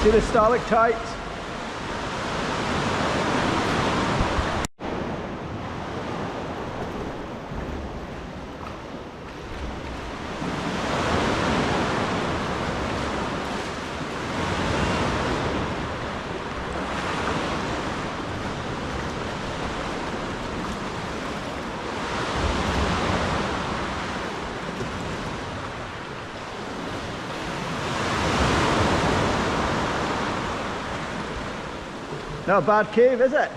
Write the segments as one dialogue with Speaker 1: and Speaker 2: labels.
Speaker 1: See the stalactites? Not a bad cave, is it?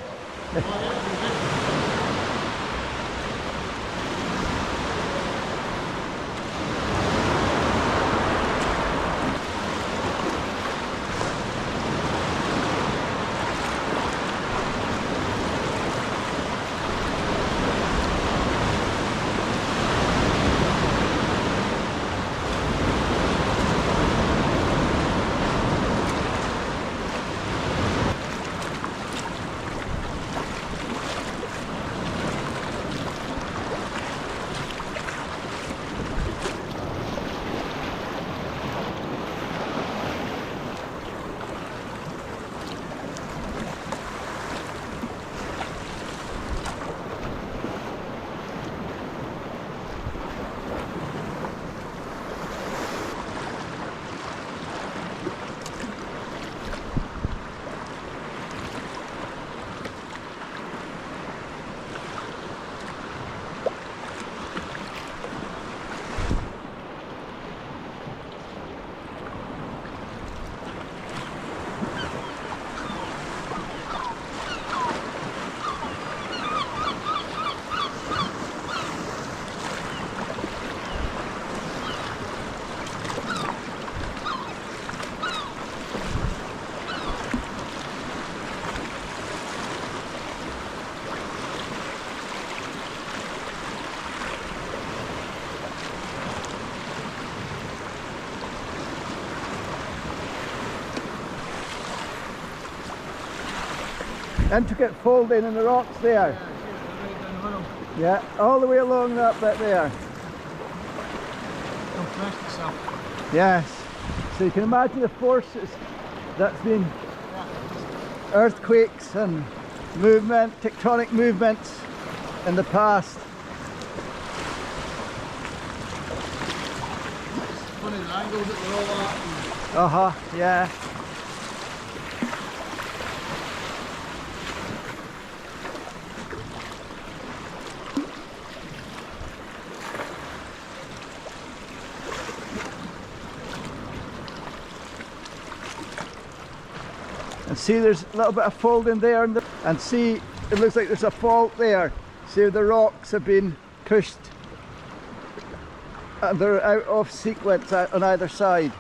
Speaker 1: Intricate folding in the rocks there. Yeah, all the way along that bit there.
Speaker 2: Compressed itself.
Speaker 1: Yes. So you can imagine the forces that's been earthquakes and movement, tectonic movements in the past.
Speaker 2: It's funny the angles that they're all at.
Speaker 1: Uh-huh, yeah. And see there's a little bit of folding there and see it looks like there's a fault there. See the rocks have been pushed and they're out of sequence on either side.